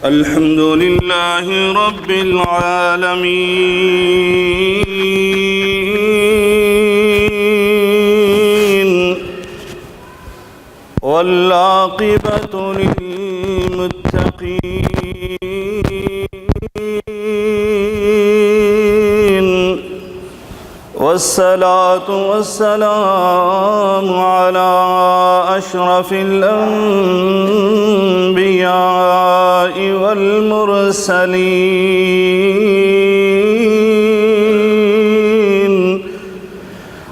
الحمد لله رب العالمين والعاقبة للمتقين والصلاة والسلام على أشرف الأنبياء والمرسلين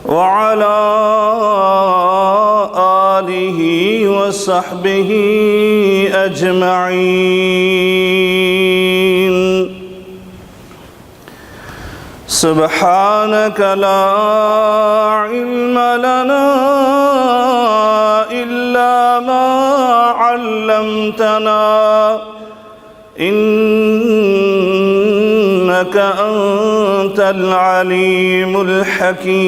وعلى آله وصحبه أجمعين. سبحانك لا علم لنا إلا ما علمتنا إنك أنت العليم الحكيم.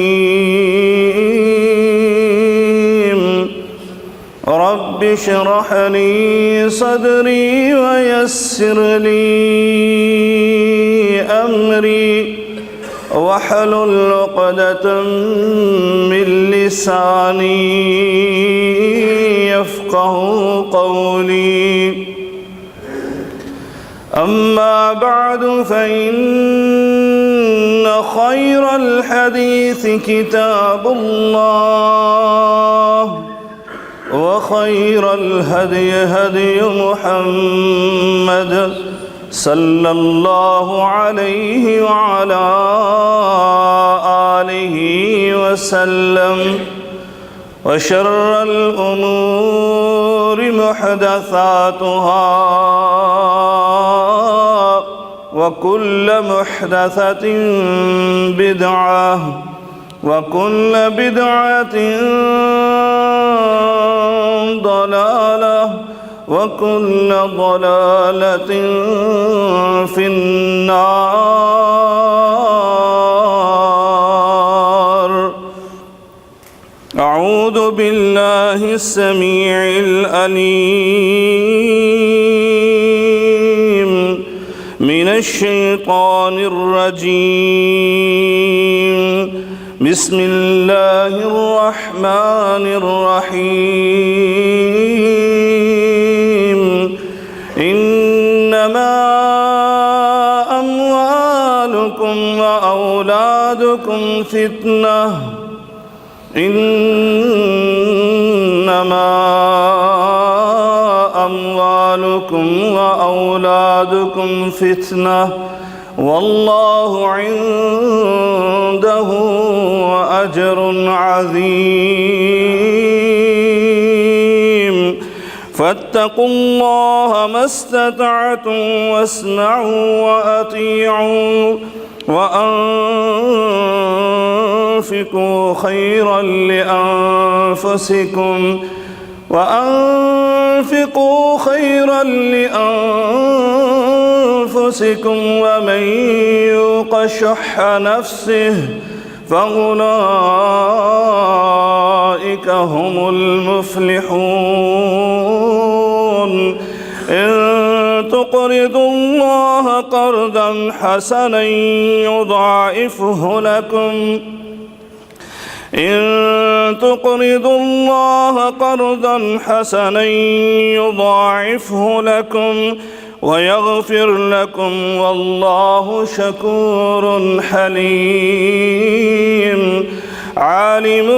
رب اشرح لي صدري ويسر لي أمري واحلل عقدة من لساني يفقه قولي. أما بعد فإن خير الحديث كتاب الله وخير الهدي هدي محمد صلى الله عليه وعلى آله وسلم. وشر الأمور محدثاتها وكل محدثة بدعة وكل بدعة ضلالة وكل ضلالة في النار. أعوذ بالله السميع العليم من الشيطان الرجيم. بسم الله الرحمن الرحيم. إنما أموالكم وأولادكم فتنة إنما أموالكم وأولادكم فتنة والله عنده أجر عظيم. فاتقوا الله ما استطعتم واسمعوا وأطيعوا وأنفقوا خيرا لأنفسكم ومن يوق شح نفسه فأولئك هم المفلحون. إن تقرضوا الله قرضا حسنا يضاعفه لكم ويغفر لكم والله شكور حليم. عالم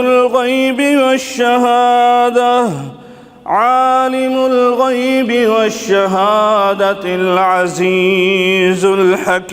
الغيب والشهادة العزيز الحكيم.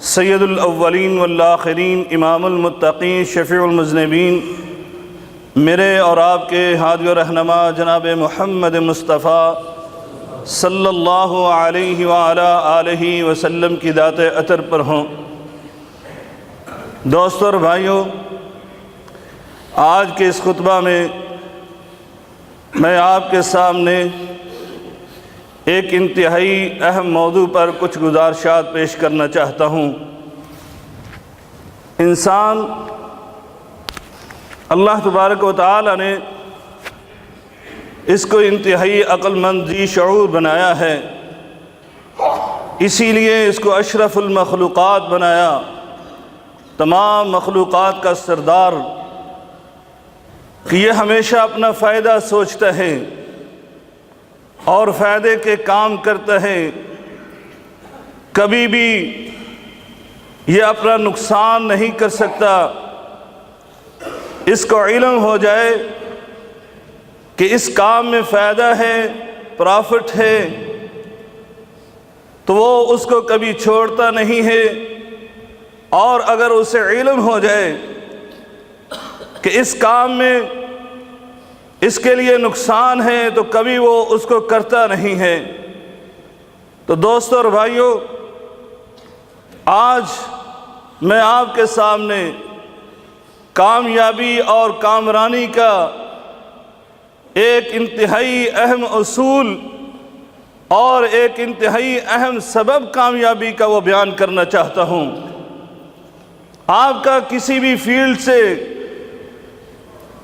سید الاولین والآخرین، امام المتقین، شفیع المذنبین، میرے اور آپ کے ہادی و رہنما جناب محمد مصطفیٰ صلی اللہ علیہ وآلہ آلہ وسلم کی ذات اطہر پر ہوں۔ دوستو اور بھائیوں، آج کے اس خطبہ میں آپ کے سامنے ایک انتہائی اہم موضوع پر کچھ گزارشات پیش کرنا چاہتا ہوں۔ انسان اللہ تبارک و تعالی نے اس کو انتہائی عقل مند ذی شعور بنایا ہے، اسی لیے اس کو اشرف المخلوقات بنایا، تمام مخلوقات کا سردار، کہ یہ ہمیشہ اپنا فائدہ سوچتا ہے اور فائدے کے کام کرتا ہے، کبھی بھی یہ اپنا نقصان نہیں کر سکتا۔ اس کو علم ہو جائے کہ اس کام میں فائدہ ہے، پرافٹ ہے، تو وہ اس کو کبھی چھوڑتا نہیں ہے، اور اگر اسے علم ہو جائے کہ اس کام میں اس کے لیے نقصان ہے تو کبھی وہ اس کو کرتا نہیں ہے۔ تو دوستو اور بھائیوں، آج میں آپ کے سامنے کامیابی اور کامرانی کا ایک انتہائی اہم اصول اور ایک انتہائی اہم سبب کامیابی کا وہ بیان کرنا چاہتا ہوں۔ آپ کا کسی بھی فیلڈ سے،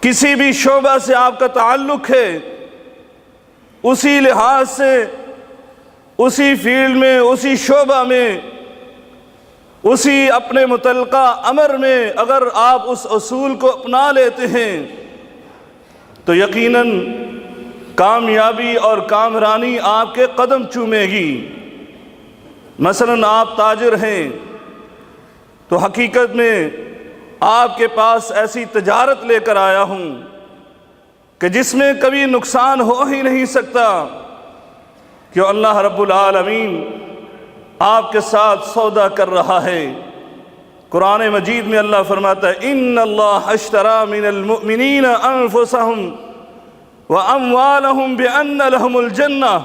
کسی بھی شعبہ سے آپ کا تعلق ہے، اسی لحاظ سے اسی فیلڈ میں، اسی شعبہ میں، اسی اپنے متعلقہ امر میں اگر آپ اس اصول کو اپنا لیتے ہیں تو یقیناً کامیابی اور کامرانی آپ کے قدم چومے گی۔ مثلاً آپ تاجر ہیں تو حقیقت میں آپ کے پاس ایسی تجارت لے کر آیا ہوں کہ جس میں کبھی نقصان ہو ہی نہیں سکتا، کہ اللہ رب العالمین آپ کے ساتھ سودا کر رہا ہے۔ قرآن مجید میں اللہ فرماتا ہے ان اللہ اشترى من المؤمنین انفسهم واموالهم بان لهم الجنہ۔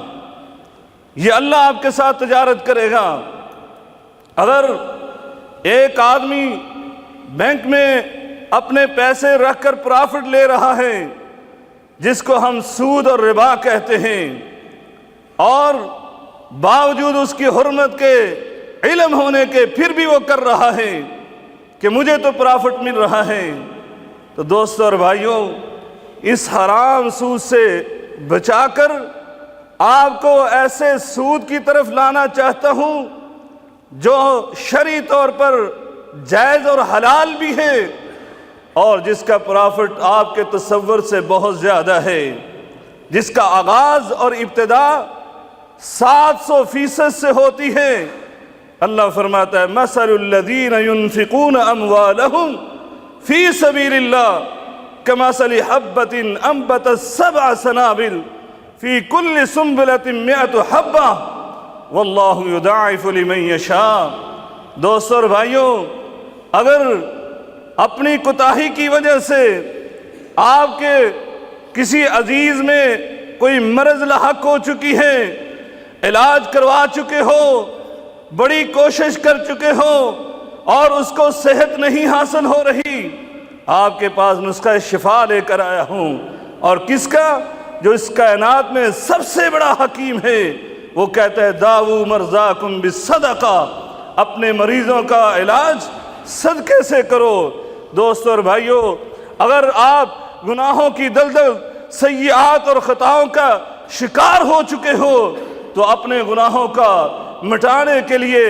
یہ اللہ آپ کے ساتھ تجارت کرے گا۔ اگر ایک آدمی بینک میں اپنے پیسے رکھ کر پرافٹ لے رہا ہے، جس کو ہم سود اور ربا کہتے ہیں، اور باوجود اس کی حرمت کے علم ہونے کے پھر بھی وہ کر رہا ہے کہ مجھے تو پرافٹ مل رہا ہے، تو دوستو اور بھائیوں، اس حرام سود سے بچا کر آپ کو ایسے سود کی طرف لانا چاہتا ہوں جو شرعی طور پر جائز اور حلال بھی ہے، اور جس کا پرافٹ آپ کے تصور سے بہت زیادہ ہے، جس کا آغاز اور ابتدا 700% سے ہوتی ہے۔ اللہ فرماتا ہے مثل الذین ينفقون اموالهم فی سبیل اللہ کمثل حبۃ انبتت 7 سنابل فی کل سنبلۃ 100 حبۃ واللہ یضاعف لمن یشاء۔ دوستو اور بھائیوں، اگر اپنی کوتاہی کی وجہ سے آپ کے کسی عزیز میں کوئی مرض لاحق ہو چکی ہے، علاج کروا چکے ہو، بڑی کوشش کر چکے ہو، اور اس کو صحت نہیں حاصل ہو رہی، آپ کے پاس نسخہ شفا لے کر آیا ہوں، اور کس کا؟ جو اس کائنات میں سب سے بڑا حکیم ہے۔ وہ کہتا ہے داؤ مرضاکم بالصدقہ، اپنے مریضوں کا علاج صدقے سے کرو۔ دوستو اور بھائیوں، اگر آپ گناہوں کی دلدل، سیئات اور خطاؤں کا شکار ہو چکے ہو تو اپنے گناہوں کا مٹانے کے لیے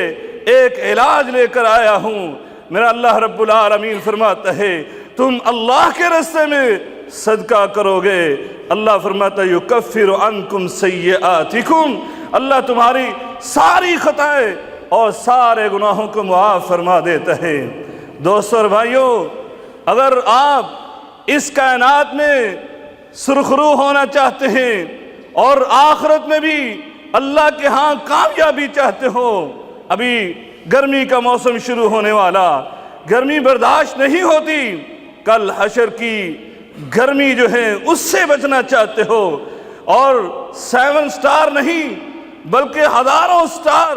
ایک علاج لے کر آیا ہوں۔ میرا اللہ رب العالمین فرماتا ہے تم اللہ کے راستے میں صدقہ کرو گے، اللہ فرماتا ہے یکفر عنکم سیئاتکم، اللہ تمہاری ساری خطائیں اور سارے گناہوں کو معاف فرما دیتا ہے۔ دوستو اور بھائیوں، اگر آپ اس کائنات میں سرخرو ہونا چاہتے ہیں اور آخرت میں بھی اللہ کے ہاں کامیابی چاہتے ہو، ابھی گرمی کا موسم شروع ہونے والا، گرمی برداشت نہیں ہوتی، کل حشر کی گرمی جو ہے اس سے بچنا چاہتے ہو، اور 7 سٹار نہیں بلکہ ہزاروں سٹار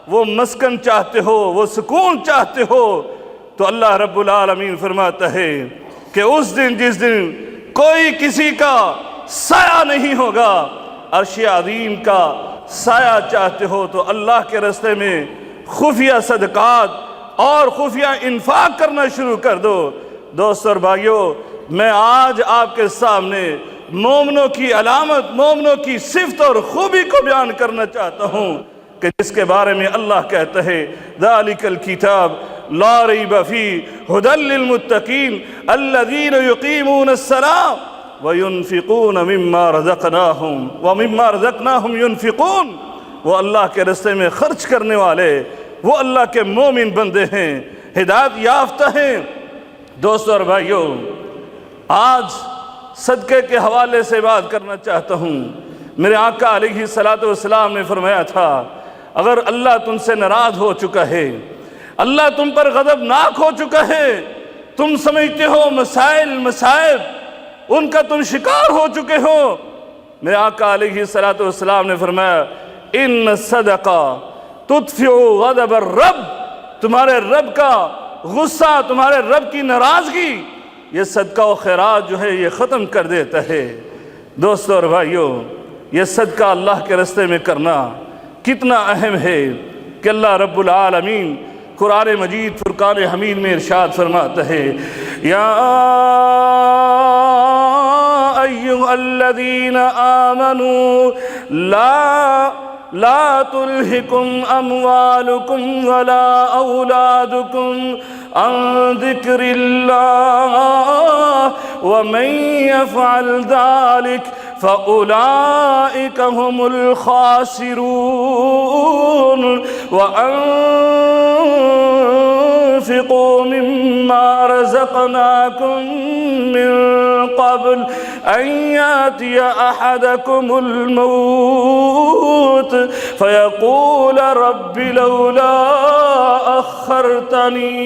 وہ مسکن چاہتے ہو، وہ سکون چاہتے ہو، تو اللہ رب العالمین فرماتا ہے کہ اس دن جس دن کوئی کسی کا سایہ نہیں ہوگا، عرش عظیم کا سایہ چاہتے ہو تو اللہ کے راستے میں خفیہ صدقات اور خفیہ انفاق کرنا شروع کر دو۔ دوست اور بھائیوں، میں آج آپ کے سامنے مومنوں کی علامت، مومنوں کی صفت اور خوبی کو بیان کرنا چاہتا ہوں کہ جس کے بارے میں اللہ کہتا ہے ذَلِكَ الْكِتَابُ لَا رَيْبَ فِيهِ هُدًى لِّلْمُتَّقِينَ الَّذِينَ يُقِيمُونَ الصَّلَاةَ وَيُنْفِقُونَ مِمَّا رَزَقْنَاهُمْ وَمِمَّا رَزَقْنَاهُمْ يُنْفِقُونَ، وہ اللہ کے راستے میں خرچ کرنے والے، وہ اللہ کے مومن بندے ہیں، ہدایت یافتہ ہیں۔ دوستو اور بھائیوں، آج صدقے کے حوالے سے بات کرنا چاہتا ہوں۔ میرے آقا علیہ السلام نے فرمایا تھا اگر اللہ تم سے ناراض ہو چکا ہے، اللہ تم پر غضبناک ہو چکا ہے، تم سمجھتے ہو مسائل مصائب ان کا تم شکار ہو چکے ہو، میرے آقا علیہ السلام نے فرمایا ان صدقہ تطفئ غضب الرب، تمہارے رب کا غصہ، تمہارے رب کی ناراضگی یہ صدقہ و خیرات جو ہے یہ ختم کر دیتا ہے۔ دوستو اور بھائیوں، یہ صدقہ اللہ کے راستے میں کرنا کتنا اہم ہے کہ اللہ رب العالمین قرآن مجید فرقان حمید میں ارشاد فرماتا ہے یا ایھا الذین آمنوا لا تلہکم اموالکم ولا اولادکم عن ذکر اللہ ومن یفعل ذلک فأولئک هم الخاسرون وأنفقوا مما رزقناكم من قبل أن يأتي أحدكم الموت فيقول رب لولا أخرتني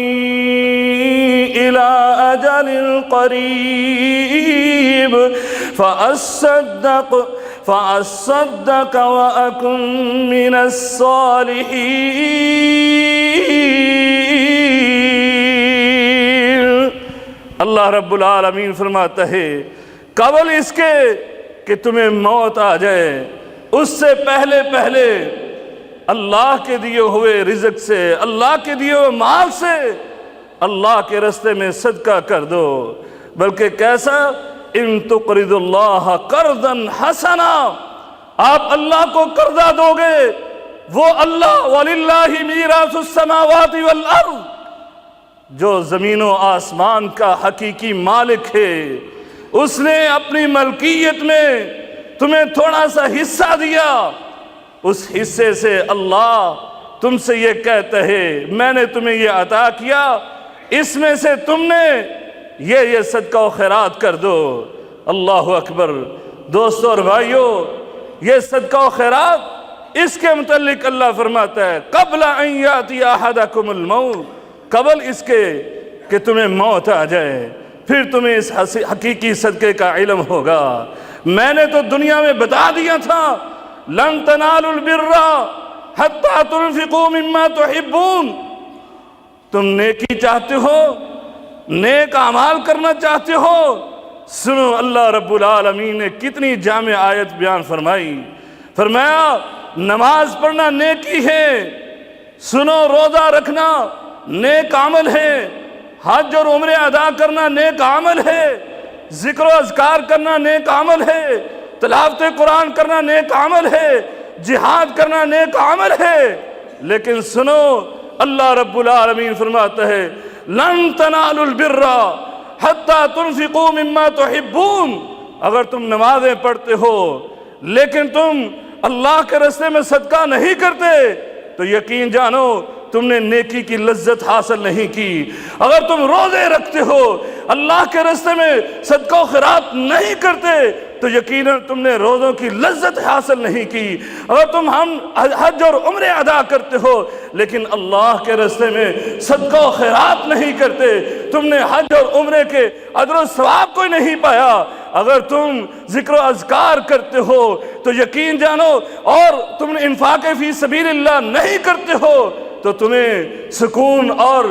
إلى أجل قريب فأصدق وأكن من الصالحين۔ اللہ رب العالمین فرماتا ہے قبل اس کے کہ تمہیں موت آ جائے، اس سے پہلے پہلے اللہ کے دیے ہوئے رزق سے، اللہ کے دیے ہوئے مال سے اللہ کے راستے میں صدقہ کر دو، بلکہ کیسا ان تقرض اللہ قرضا حسنا، آپ اللہ کو قرضہ دو گے، وہ اللہ وَلِلَّهِ مِيرَاثُ السَّمَاوَاتِ وَالْأَرْضِ، جو زمین و آسمان کا حقیقی مالک ہے، اس نے اپنی ملکیت میں تمہیں تھوڑا سا حصہ دیا، اس حصے سے اللہ تم سے یہ کہتا ہے میں نے تمہیں یہ عطا کیا، اس میں سے تم نے یہ صدقہ و خیرات کر دو۔ اللہ اکبر۔ دوستو اور بھائیوں، یہ صدقہ و خیرات اس کے متعلق اللہ فرماتا ہے قبل ان یاتی احدکم الموت، قبل اس کے کہ تمہیں موت آ جائے، پھر تمہیں اس حقیقی صدقے کا علم ہوگا۔ میں نے تو دنیا میں بتا دیا تھا لن تنالوا البر حتی تنفقوا مما تحبون، تم نیکی چاہتے ہو، نیک اعمال کرنا چاہتے ہو، سنو اللہ رب العالمین نے کتنی جامع آیت بیان فرمائی، فرمایا نماز پڑھنا نیکی ہے، سنو روزہ رکھنا نیک عمل ہے، حج اور عمرے ادا کرنا نیک عمل ہے، ذکر و اذکار کرنا نیک عمل ہے، تلاوت قرآن کرنا نیک عمل ہے، جہاد کرنا نیک عمل ہے، لیکن سنو اللہ رب العالمین فرماتا ہے لن تنالوا البر حتی تنفقوا مما تحبون، اگر تم نمازیں پڑھتے ہو لیکن تم اللہ کے راستے میں صدقہ نہیں کرتے تو یقین جانو تم نے نیکی کی لذت حاصل نہیں کی۔ اگر تم روزے رکھتے ہو اللہ کے راستے میں صدقہ و خیرات نہیں کرتے تو تو یقیناً تم نے روزوں کی لذت حاصل نہیں کی۔ اگر تم ہم حج اور عمرے ادا کرتے ہو لیکن اللہ کے راستے میں صدقہ و خیرات نہیں کرتے، تم نے حج اور عمرے کے اجر و ثواب کوئی نہیں پایا۔ اگر تم ذکر و اذکار کرتے ہو تو یقین جانو، اور تم نے انفاق فی سبیل اللہ نہیں کرتے ہو تو تمہیں سکون اور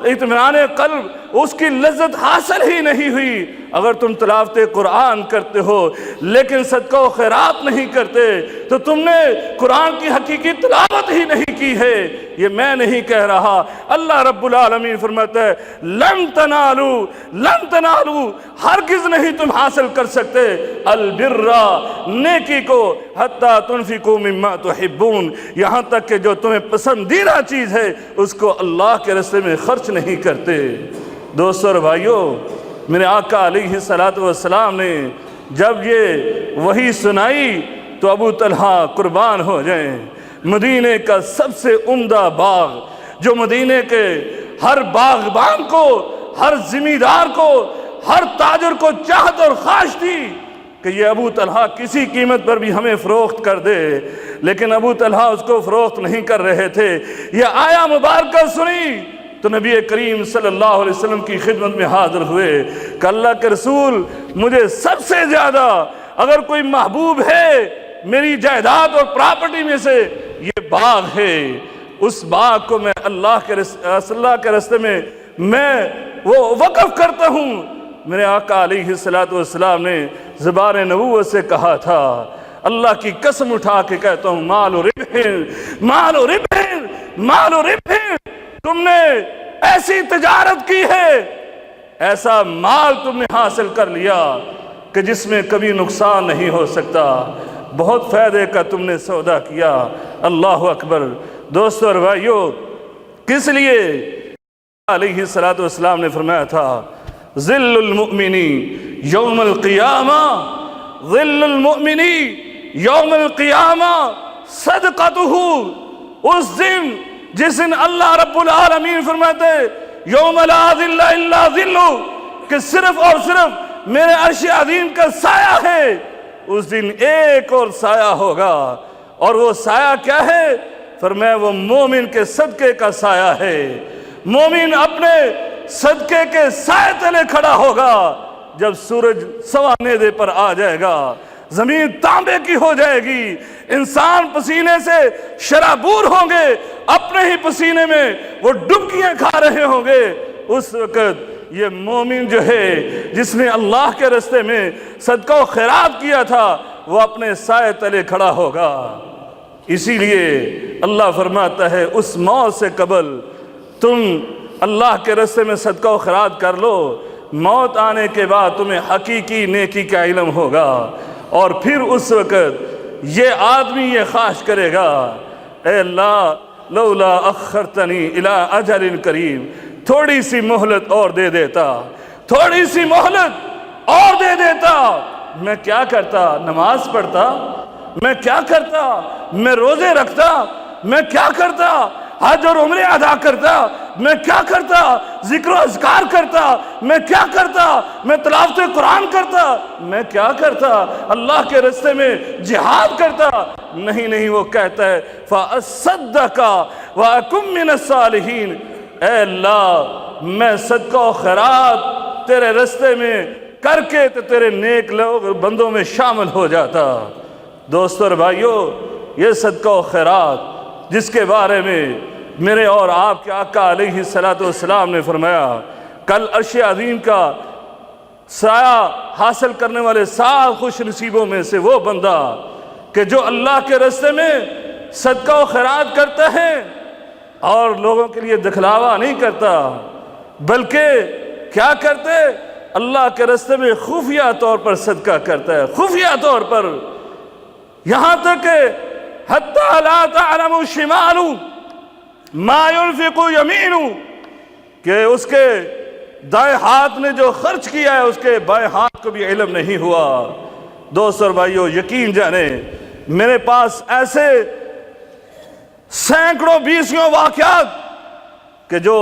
اطمینان قلب اس کی لذت حاصل ہی نہیں ہوئی۔ اگر تم تلاوت قرآن کرتے ہو لیکن صدقہ و خیرات نہیں کرتے تو تم نے قرآن کی حقیقی تلاوت ہی نہیں کی ہے۔ یہ میں نہیں کہہ رہا، اللہ رب العالمین فرماتا ہے لن تنالو، ہرگز نہیں تم حاصل کر سکتے البر، نیکی کو، حتی تنفقوا مما تحبون، یہاں تک کہ جو تمہیں پسندیدہ چیز ہے اس کو اللہ کے راستے میں خرچ نہیں کرتے۔ دوستو اور بھائیو، میرے آقا علیہ السلام نے جب یہ وحی سنائی تو ابو طلحہ قربان ہو جائیں۔ مدینے کا سب سے عمدہ باغ، جو مدینے کے ہر باغبان کو، ہر زمیندار کو، ہر تاجر کو چاہت اور خواہش تھی کہ یہ ابو طلحہ کسی قیمت پر بھی ہمیں فروخت کر دے، لیکن ابو طلحہ اس کو فروخت نہیں کر رہے تھے۔ یہ آیا مبارکہ سنی تو نبی کریم صلی اللہ علیہ وسلم کی خدمت میں حاضر ہوئے کہ اللہ کے رسول، مجھے سب سے زیادہ اگر کوئی محبوب ہے میری جائیداد اور پراپرٹی میں سے یہ باغ ہے، اس باغ کو میں اللہ کے راستے میں وہ وقف کرتا ہوں۔ میرے آقا علیہ السلام نے زبان نبوت سے کہا تھا، اللہ کی قسم اٹھا کے کہتا ہوں، مال و ربح، تم نے ایسی تجارت کی ہے، ایسا مال تم نے حاصل کر لیا کہ جس میں کبھی نقصان نہیں ہو سکتا، بہت فائدے کا تم نے سودا کیا۔ اللہ اکبر۔ دوستو اور بھائیو، کس لیے علیہ السلام نے فرمایا تھا ظل المؤمنی یوم القیامہ، ظل المؤمنی یوم القیامہ صدقتہ، اس دن جس دن اللہ رب العالمین فرماتے یوم لا ظل الا ظلہ، کہ صرف اور صرف میرے عرش عظیم کا سایہ ہے، اس دن ایک اور سایہ ہوگا، اور وہ سایہ کیا ہے؟ فرمایا وہ مومن کے صدقے کا سایہ ہے۔ مومن اپنے صدقے کے سائے تلے کھڑا ہوگا جب سورج سوا نیزے پر آ جائے گا، زمین تانبے کی ہو جائے گی، انسان پسینے سے شرابور ہوں گے، اپنے ہی پسینے میں وہ ڈبکیاں کھا رہے ہوں گے، اس وقت یہ مومن جو ہے جس نے اللہ کے راستے میں صدقہ و خیرات کیا تھا وہ اپنے سائے تلے کھڑا ہوگا۔ اسی لیے اللہ فرماتا ہے اس موت سے قبل تم اللہ کے راستے میں صدقہ و خیرات کر لو، موت آنے کے بعد تمہیں حقیقی نیکی کا علم ہوگا، اور پھر اس وقت یہ آدمی یہ خواہش کرے گا، اے اللہ لولا اخرتنی الی اجل قریب، تھوڑی سی مہلت اور دے دیتا، تھوڑی سی مہلت اور دے دیتا، میں کیا کرتا؟ نماز پڑھتا، میں کیا کرتا؟ میں روزے رکھتا، میں کیا کرتا؟ حج اور عمرے ادا کرتا، میں کیا کرتا؟ ذکر و اذکار کرتا، میں کیا کرتا؟ میں تلاوت قرآن کرتا، میں کیا کرتا؟ اللہ کے راستے میں جہاد کرتا۔ نہیں، وہ کہتا ہے فَأَصَّدَّقَ وَأَكُن مِّنَ الصَّالِحِينَ، اے اللہ میں صدقہ و خیرات تیرے راستے میں کر کے تو تیرے نیک لوگ بندوں میں شامل ہو جاتا۔ دوستو اور بھائیو، یہ صدقہ و خیرات جس کے بارے میں میرے اور آپ کے آقا علیہ السلام نے فرمایا کل عرش عظیم کا سایہ حاصل کرنے والے 7 خوش نصیبوں میں سے وہ بندہ کہ جو اللہ کے راستے میں صدقہ و خیرات کرتا ہے اور لوگوں کے لیے دکھلاوا نہیں کرتا، بلکہ کیا کرتے؟ اللہ کے راستے میں خفیہ طور پر صدقہ کرتا ہے، خفیہ طور پر، یہاں تک کہ حتی لا تعلم شمال ما ينفق یمین، کہ اس کے دائیں ہاتھ نے جو خرچ کیا ہے اس کے بائیں ہاتھ کو بھی علم نہیں ہوا۔ دوستو اور بھائیو، یقین جانیں میرے پاس ایسے سینکڑوں بیسیوں واقعات کہ جو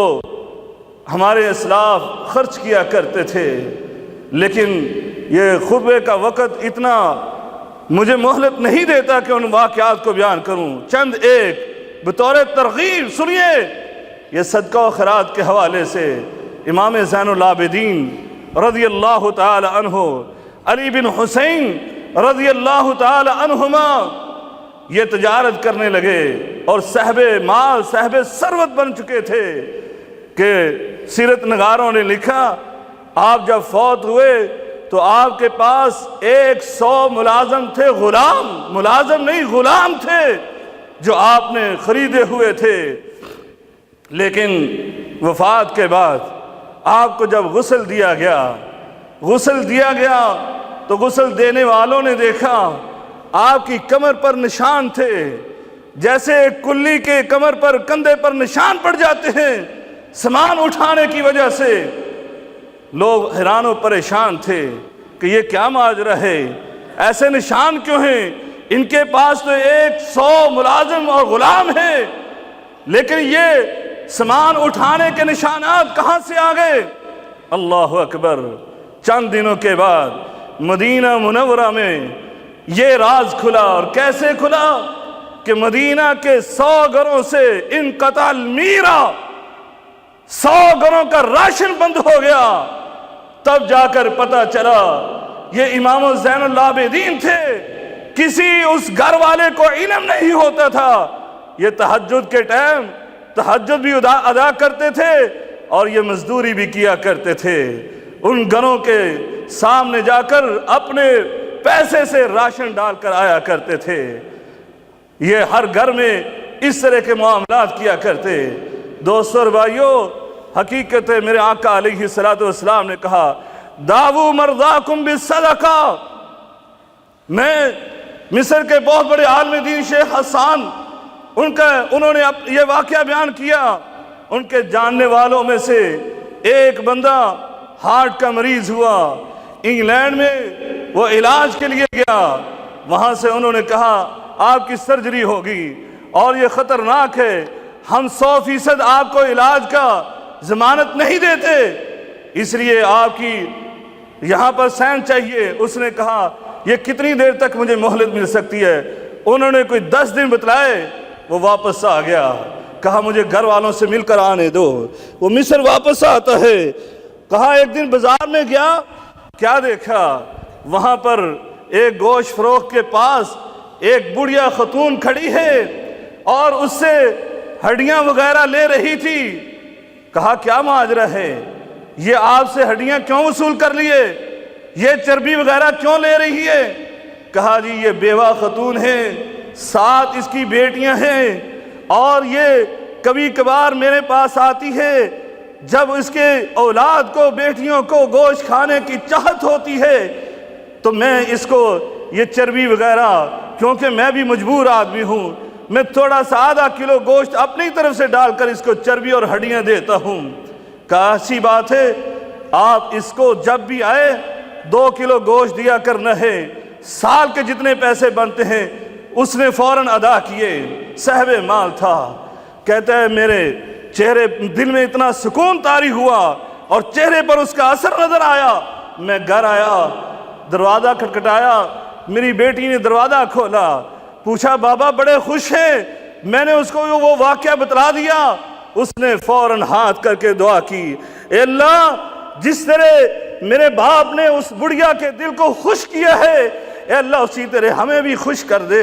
ہمارے اسلاف خرچ کیا کرتے تھے، لیکن یہ خطبے کا وقت اتنا مجھے مہلت نہیں دیتا کہ ان واقعات کو بیان کروں۔ چند ایک بطور ترغیب سنیے۔ یہ صدقہ و خیرات کے حوالے سے امام زین العابدین رضی اللہ تعالی عنہ، علی بن حسین رضی اللہ تعالی عنہما یہ تجارت کرنے لگے اور صاحب مال صاحب ثروت بن چکے تھے کہ سیرت نگاروں نے لکھا آپ جب فوت ہوئے تو آپ کے پاس 100 ملازم تھے، غلام، ملازم نہیں غلام تھے جو آپ نے خریدے ہوئے تھے۔ لیکن وفات کے بعد آپ کو جب غسل دیا گیا تو غسل دینے والوں نے دیکھا آپ کی کمر پر نشان تھے، جیسے ایک کلی کے کمر پر کندھے پر نشان پڑ جاتے ہیں سامان اٹھانے کی وجہ سے۔ لوگ حیران و پریشان تھے کہ یہ کیا ماجرا ہے، ایسے نشان کیوں ہیں؟ ان کے پاس تو 100 ملازم اور غلام ہیں، لیکن یہ سامان اٹھانے کے نشانات کہاں سے آ گئے؟ اللہ اکبر۔ چند دنوں کے بعد مدینہ منورہ میں یہ راز کھلا، اور کیسے کھلا کہ مدینہ کے 100 گھروں سے انقطاع المیرہ، 100 گھروں کا راشن بند ہو گیا۔ تب جا کر پتہ چلا یہ امام زین العابدین تھے، کسی اس گھر والے کو علم نہیں ہوتا تھا۔ یہ تہجد کے ٹائم تہجد بھی ادا کرتے تھے اور یہ مزدوری بھی کیا کرتے تھے، ان گھروں کے سامنے جا کر اپنے پیسے سے راشن ڈال کر آیا کرتے تھے۔ یہ ہر گھر میں اس طرح کے معاملات کیا کرتے۔ دوستو اور بھائیو، حقیقت ہے میرے آقا علیہ الصلوۃ والسلام نے کہا دعو مرضاکم بالصدقہ۔ میں مصر کے بہت بڑے عالم دین شیخ حسان انہوں نے یہ واقعہ بیان کیا۔ ان کے جاننے والوں میں سے ایک بندہ ہارٹ کا مریض ہوا، انگلینڈ میں وہ علاج کے لیے گیا، وہاں سے انہوں نے کہا آپ کی سرجری ہوگی اور یہ خطرناک ہے، ہم 100% آپ کو علاج کا ضمانت نہیں دیتے، اس لیے آپ کی یہاں پر سائن چاہیے۔ اس نے کہا یہ کتنی دیر تک مجھے مہلت مل سکتی ہے؟ انہوں نے کوئی 10 دن بتلائے، وہ واپس آ گیا، کہا مجھے گھر والوں سے مل کر آنے دو۔ وہ مصر واپس آتا ہے، کہا ایک دن بازار میں گیا، کیا دیکھا؟ وہاں پر ایک گوشت فروخت کے پاس ایک بڑھیا خاتون کھڑی ہے اور اس سے ہڈیاں وغیرہ لے رہی تھی۔ کہا کیا ماجرا ہے، یہ آپ سے ہڈیاں کیوں وصول کر لیے، یہ چربی وغیرہ کیوں لے رہی ہے؟ کہا جی یہ بیوہ خاتون ہے، 7 اس کی بیٹیاں ہیں، اور یہ کبھی کبھار میرے پاس آتی ہے جب اس کے اولاد کو، بیٹیوں کو گوشت کھانے کی چاہت ہوتی ہے تو میں اس کو یہ چربی وغیرہ، کیونکہ میں بھی مجبور آدمی ہوں، میں تھوڑا سا آدھا کلو گوشت اپنی طرف سے ڈال کر اس کو چربی اور ہڈیاں دیتا ہوں۔ کہا اچھی بات ہے، آپ اس کو جب بھی آئے 2 کلو گوشت دیا کرنا ہے، سال کے جتنے پیسے بنتے ہیں اس نے فوراً ادا کیے، صاحب مال تھا۔ کہتا ہے میرے چہرے دل میں اتنا سکون طاری ہوا اور چہرے پر اس کا اثر نظر آیا۔ میں گھر آیا، دروازہ کھٹکھٹایا، میری بیٹی نے دروازہ کھولا، پوچھا بابا بڑے خوش ہیں؟ میں نے اس کو وہ واقعہ بتلا دیا۔ اس نے فوراً ہاتھ کر کے دعا کی، اے اللہ جس طرح میرے باپ نے اس بڑھیا کے دل کو خوش کیا ہے، اے اللہ اسی طرح ہمیں بھی خوش کر دے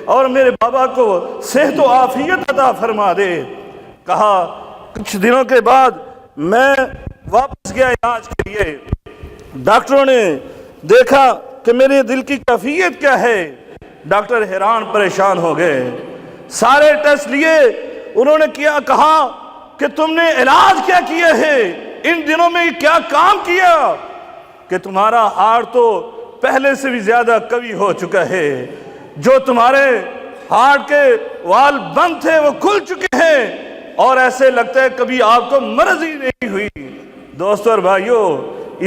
اور میرے بابا کو صحت و عافیت عطا فرما دے۔ کہا کچھ دنوں کے بعد میں واپس گیا علاج کے لیے، ڈاکٹروں نے دیکھا کہ میرے دل کی کیفیت کیا ہے۔ ڈاکٹر حیران پریشان ہو گئے، سارے ٹیسٹ لیے، انہوں نے کہا کہ تم نے علاج کیا کیا ہے، ان دنوں میں کیا کام کیا کہ تمہارا ہارٹ تو پہلے سے بھی زیادہ قوی ہو چکا ہے، جو تمہارے ہارٹ کے وال بند تھے وہ کھل چکے ہیں اور ایسے لگتا ہے کبھی آپ کو مرض ہی نہیں ہوئی۔ دوستو اور بھائیو،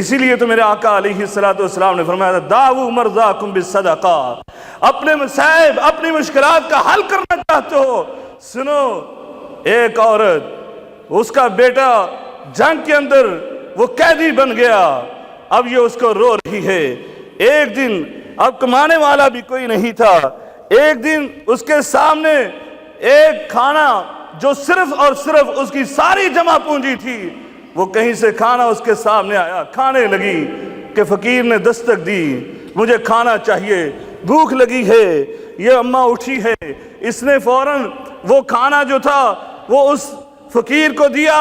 اسی لیے تو میرے آقا علیہ الصلوۃ والسلام نے فرمایا دعو مرضاکم بالصدقہ۔ اپنے مصائب، اپنی مشکلات کا حل کرنا چاہتے ہو، سنو، ایک عورت، اس کا بیٹا جنگ کے اندر وہ قیدی بن گیا، اب یہ اس کو رو رہی ہے۔ ایک دن اب کمانے والا بھی کوئی نہیں تھا، ایک دن اس کے سامنے ایک کھانا جو صرف اور صرف اس کی ساری جمع پونجی تھی، وہ کہیں سے کھانا اس کے سامنے آیا، کھانے لگی کہ فقیر نے دستک دی، مجھے کھانا چاہیے، بھوک لگی ہے۔ یہ اماں اٹھی ہے، اس نے فوراً وہ کھانا جو تھا وہ اس فقیر کو دیا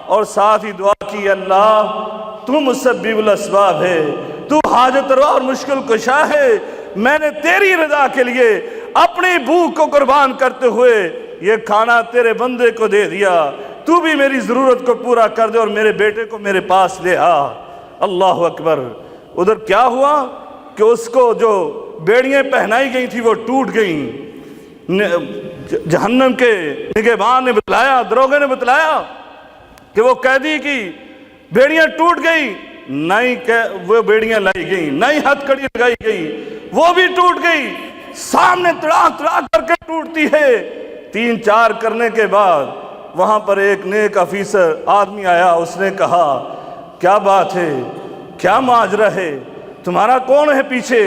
اور ساتھ ہی دعا کی، اللہ تو مسبب الاسباب ہے، تو حاجت روا اور مشکل کشا ہے، میں نے تیری رضا کے لیے اپنی بھوک کو قربان کرتے ہوئے یہ کھانا تیرے بندے کو دے دیا، تو بھی میری ضرورت کو پورا کر دے اور میرے بیٹے کو میرے پاس لے آ۔ اللہ اکبر۔ ادھر کیا ہوا کہ اس کو جو بیڑیاں پہنائی گئی تھی وہ ٹوٹ گئیں۔ جہنم کے نگہبان نے بتلایا، دروغے نے بتلایا کہ وہ قیدی کی بیڑیاں ٹوٹ گئی، نئی وہ بیڑیاں لائی گئیں، نئی ہتھ کڑی لگائی گئی، وہ بھی ٹوٹ گئی، سامنے تڑاک تڑاک کر کے ٹوٹتی ہے۔ 3-4 کرنے کے بعد وہاں پر ایک نیک افیسر آدمی آیا، اس نے کہا کیا بات ہے، کیا ماجرا ہے، تمہارا کون ہے پیچھے؟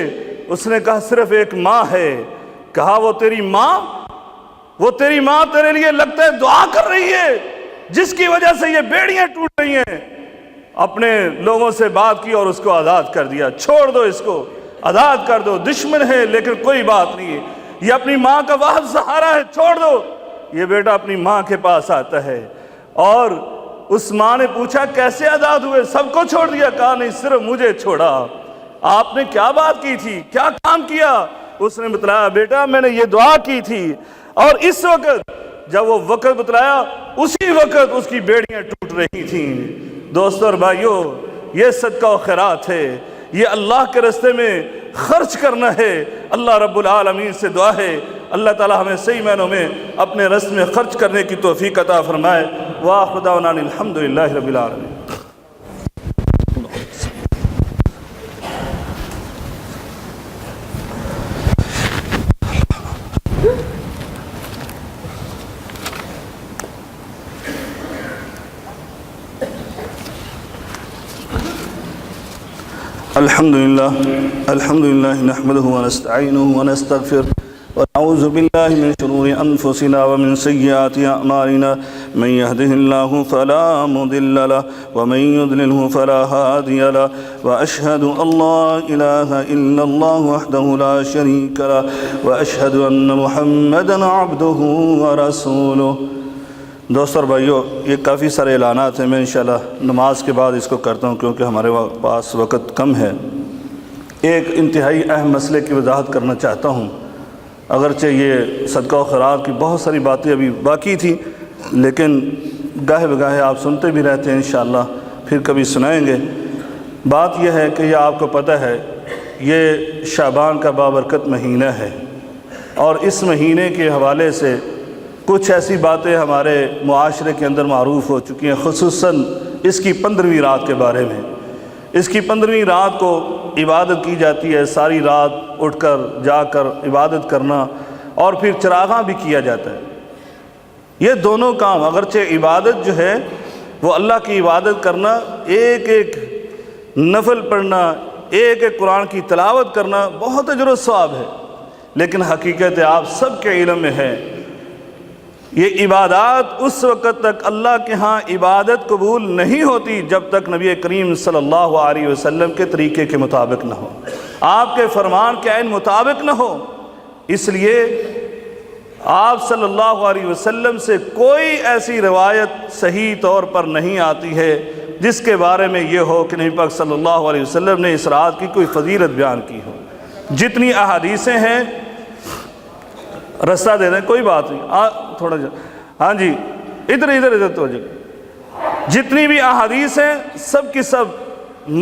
اس نے کہا صرف ایک ماں ہے۔ کہا وہ تیری ماں؟ وہ تیری ماں تیرے لیے لگتا ہے دعا کر رہی ہے جس کی وجہ سے یہ بیڑیاں ٹوٹ رہی ہیں۔ اپنے لوگوں سے بات کی اور اس کو آزاد کر دیا، چھوڑ دو اس کو، آزاد کر دو، دشمن ہے لیکن کوئی بات نہیں ہے، یہ اپنی ماں کا واحد سہارا ہے، چھوڑ دو۔ یہ بیٹا اپنی ماں کے پاس آتا ہے اور اس ماں نے پوچھا کیسے آزاد ہوئے، سب کو چھوڑ دیا؟ کہا نہیں، صرف مجھے چھوڑا۔ آپ نے کیا بات کی تھی، کیا کام کیا؟ اس نے بتلایا بیٹا میں نے یہ دعا کی تھی اور اس وقت جب وہ وقت بتلایا اسی وقت اس کی بیڑیاں ٹوٹ رہی تھیں۔ دوستو اور بھائیو، یہ صدقہ و خیرات ہے، یہ اللہ کے راستے میں خرچ کرنا ہے۔ اللہ رب العالمین سے دعا ہے اللہ تعالی ہمیں صحیح معنوں میں اپنے راستے میں خرچ کرنے کی توفیق عطا فرمائے۔ وآخر دعوانا الحمدللہ رب العالمین۔ الحمدللہ نحمده ونستعینه ونستغفر ونعوذ باللہ من شرور انفسنا ومن سیئات اعمالنا من يهده الله فلا مضل له ومن يضلله فلا هادي له واشهد ان لا اله الا الله وحده لا شريك له واشهد ان محمدا عبده ورسوله۔ دوستو اور بھائیو، یہ کافی سارے اعلانات ہیں، میں انشاءاللہ نماز کے بعد اس کو کرتا ہوں کیونکہ ہمارے پاس وقت کم ہے۔ ایک انتہائی اہم مسئلے کی وضاحت کرنا چاہتا ہوں، اگرچہ یہ صدقہ و خیرات کی بہت ساری باتیں ابھی باقی تھیں لیکن گاہے بگاہے آپ سنتے بھی رہتے ہیں، انشاءاللہ پھر کبھی سنائیں گے۔ بات یہ ہے کہ یہ آپ کو پتہ ہے یہ شعبان کا بابرکت مہینہ ہے اور اس مہینے کے حوالے سے کچھ ایسی باتیں ہمارے معاشرے کے اندر معروف ہو چکی ہیں، خصوصاً اس کی 15ویں رات کے بارے میں۔ اس کی 15ویں رات کو عبادت کی جاتی ہے، ساری رات اٹھ کر جا کر عبادت کرنا اور پھر چراغاں بھی کیا جاتا ہے۔ یہ دونوں کام، اگرچہ عبادت جو ہے وہ اللہ کی عبادت کرنا، ایک ایک نفل پڑھنا، ایک ایک قرآن کی تلاوت کرنا بہت اجر و ثواب ہے، لیکن حقیقت آپ سب کے علم میں ہے یہ عبادات اس وقت تک اللہ کے ہاں عبادت قبول نہیں ہوتی جب تک نبی کریم صلی اللہ علیہ وسلم کے طریقے کے مطابق نہ ہو، آپ کے فرمان کے عین مطابق نہ ہو۔ اس لیے آپ صلی اللہ علیہ وسلم سے کوئی ایسی روایت صحیح طور پر نہیں آتی ہے جس کے بارے میں یہ ہو کہ نبی پاک صلی اللہ علیہ وسلم نے اس رات کی کوئی فضیلت بیان کی ہو۔ جتنی احادیثیں ہیں، رستہ دے دیں کوئی بات نہیں، تھوڑا ہاں جی ادھر توجہ، جتنی بھی احادیث ہیں سب کی سب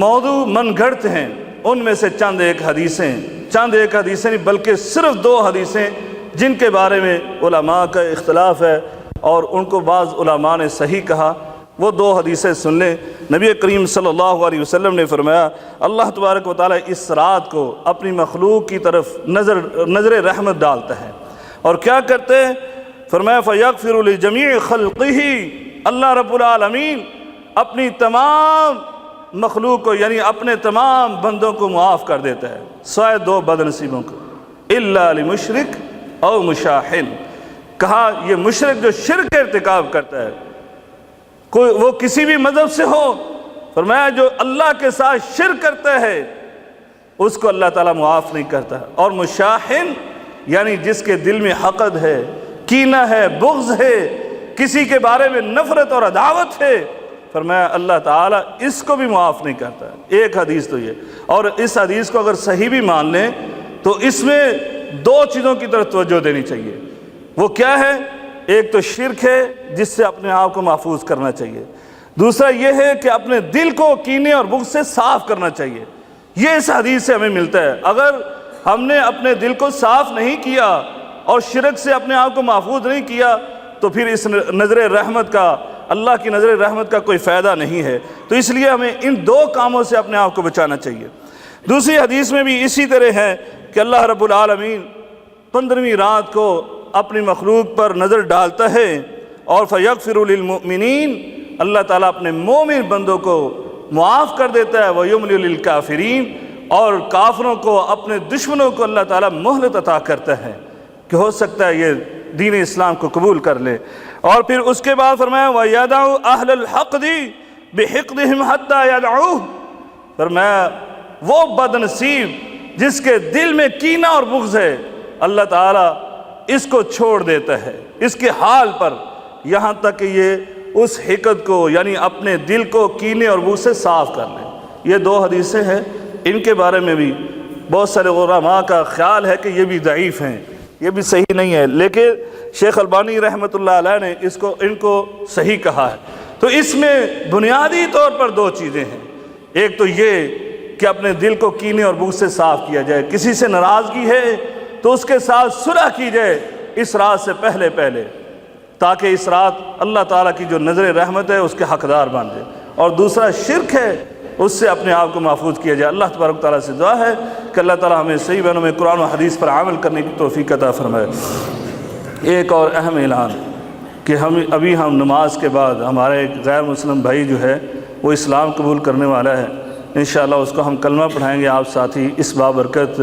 موضوع من گھڑت ہیں۔ ان میں سے چند ایک حدیثیں نہیں بلکہ صرف 2 حدیثیں جن کے بارے میں علماء کا اختلاف ہے اور ان کو بعض علماء نے صحیح کہا، وہ 2 حدیثیں سن لیں۔ نبی کریم صلی اللہ علیہ وسلم نے فرمایا اللہ تبارک و تعالیٰ اس رات کو اپنی مخلوق کی طرف نظر رحمت ڈالتا ہے اور کیا کرتے ہیں؟ فرمایا فَيَغْفِرُ لِجَمِيعِ خَلْقِهِ، اللہ رب العالمین اپنی تمام مخلوق کو یعنی اپنے تمام بندوں کو معاف کر دیتا ہے سوائے 2 بد نصیبوں کو، الا لمشرک او مشاحن، کہا یہ مشرک جو شرک ارتکاب کرتا ہے، کوئی وہ کسی بھی مذہب سے ہو، فرمایا جو اللہ کے ساتھ شرک کرتا ہے اس کو اللہ تعالیٰ معاف نہیں کرتا، اور مشاحن یعنی جس کے دل میں حقد ہے، کینہ ہے، بغض ہے، کسی کے بارے میں نفرت اور عداوت ہے، فرمایا اللہ تعالیٰ اس کو بھی معاف نہیں کرتا۔ ایک حدیث تو یہ، اور اس حدیث کو اگر صحیح بھی مان لیں تو اس میں 2 چیزوں کی طرف توجہ دینی چاہیے۔ وہ کیا ہے؟ ایک تو شرک ہے جس سے اپنے آپ کو محفوظ کرنا چاہیے، دوسرا یہ ہے کہ اپنے دل کو کینے اور بغض سے صاف کرنا چاہیے۔ یہ اس حدیث سے ہمیں ملتا ہے۔ اگر ہم نے اپنے دل کو صاف نہیں کیا اور شرک سے اپنے آپ کو محفوظ نہیں کیا تو پھر اس نظر رحمت کا، اللہ کی نظر رحمت کا کوئی فائدہ نہیں ہے۔ تو اس لیے ہمیں ان 2 کاموں سے اپنے آپ کو بچانا چاہیے۔ دوسری حدیث میں بھی اسی طرح ہے کہ اللہ رب العالمین 15ویں رات کو اپنی مخلوق پر نظر ڈالتا ہے اور فَيَغْفِرُ لِلْمُؤْمِنِينَ، اللہ تعالیٰ اپنے مومن بندوں کو معاف کر دیتا ہے، وَيُمْلِلُ لِلْكَافِرِينَ، اور کافروں کو، اپنے دشمنوں کو اللہ تعالیٰ مہلت عطا کرتا ہے کہ ہو سکتا ہے یہ دین اسلام کو قبول کر لے۔ اور پھر اس کے بعد فرمایا وَيَدَعُ أَهْلَ الْحَقْدِ بِحِقْدِهِمْ حَتَّى يَدْعُوهُ، فرمایا وہ بد نصیب جس کے دل میں کینہ اور بغض ہے، اللہ تعالیٰ اس کو چھوڑ دیتا ہے اس کے حال پر، یہاں تک کہ یہ اس حقد کو یعنی اپنے دل کو کینے اور بغض سے صاف کر لے۔ یہ 2 حدیثیں ہیں، ان کے بارے میں بھی بہت سارے علماء کا خیال ہے کہ یہ بھی ضعیف ہیں، یہ بھی صحیح نہیں ہے، لیکن شیخ البانی رحمۃ اللہ علیہ نے ان کو صحیح کہا ہے۔ تو اس میں بنیادی طور پر 2 چیزیں ہیں، ایک تو یہ کہ اپنے دل کو کینے اور بغض سے صاف کیا جائے، کسی سے ناراضگی ہے تو اس کے ساتھ صلح کی جائے اس رات سے پہلے تاکہ اس رات اللہ تعالیٰ کی جو نظر رحمت ہے اس کے حقدار بن جائے، اور دوسرا شرک ہے اس سے اپنے آپ کو محفوظ کیا جائے۔ اللہ تبارک تعالیٰ سے دعا ہے کہ اللہ تعالیٰ ہمیں صحیح معنوں میں قرآن و حدیث پر عمل کرنے کی توفیق عطا فرمائے۔ ایک اور اہم اعلان کہ ابھی ہم نماز کے بعد ہمارے ایک غیر مسلم بھائی جو ہے وہ اسلام قبول کرنے والا ہے، انشاءاللہ اس کو ہم کلمہ پڑھائیں گے، آپ ساتھی اس بابرکت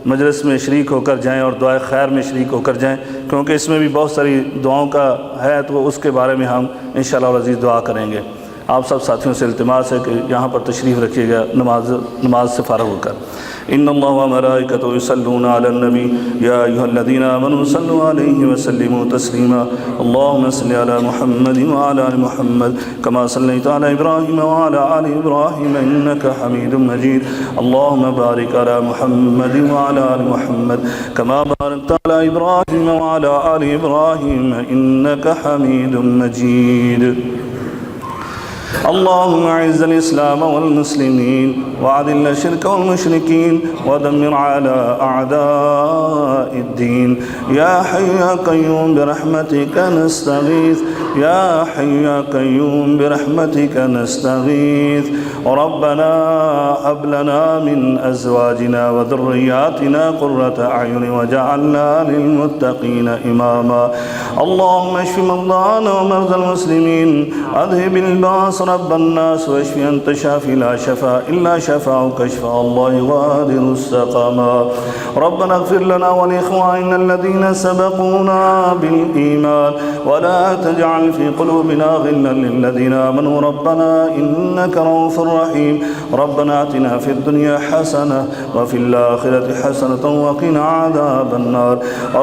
مجلس میں شریک ہو کر جائیں اور دعائے خیر میں شریک ہو کر جائیں، کیونکہ اس میں بھی بہت ساری دعاؤں کا ہے تو اس کے بارے میں ہم انشاءاللہ عزیز دعا کریں گے۔ آپ سب ساتھیوں سے التماس ہے کہ یہاں پر تشریف رکھیے گا نماز سے فارغ ہو کر۔ ان اللہ وملائکتہ یصلون علی النبی یا ایھا الذین آمنوا صلوا علیہ وسلموا تسلیما اللهم صل علی محمد وعلی آل محمد کما صلیت علی ابراہیم وعلی آل ابراہیم انک حمید مجید اللهم بارک علی محمد وعلی آل محمد کما بارکت علی ابراہیم وعلی آل ابراہیم انک حمید مجید۔ اللهم اعز الاسلام والمسلمين واذل الشرك والمشركين ودمر على اعداء الدين يا حي يا قيوم برحمتك نستغيث يا حي يا قيوم برحمتك نستغيث ربنا هب لنا من ازواجنا وذرياتنا قرة اعين واجعلنا للمتقين اماما اللهم اشف مرضانا ومرضى المسلمين اذهب الباس رب الناس واشف انت شافي لا شفاء الا شفاءك شفاء الله يغادر السقما ربنا اغفر لنا ولاخواننا الذين سبقونا بالايمان ولا تجعل في قلوبنا غلا للذين امنوا ربنا انك رؤوف رحيم ربنا اتنا في الدنيا حسنه وفي الاخره حسنه وقنا عذاب النار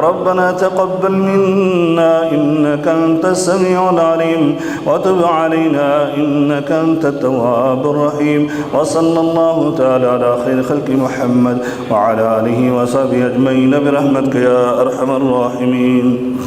ربنا تقبل منا انك انت السميع العليم وتب علينا إنك أنت التواب الرحيم وصلى الله تعالى على خير خلق محمد وعلى آله وصحبه أجمعين برحمتك يا أرحم الراحمين۔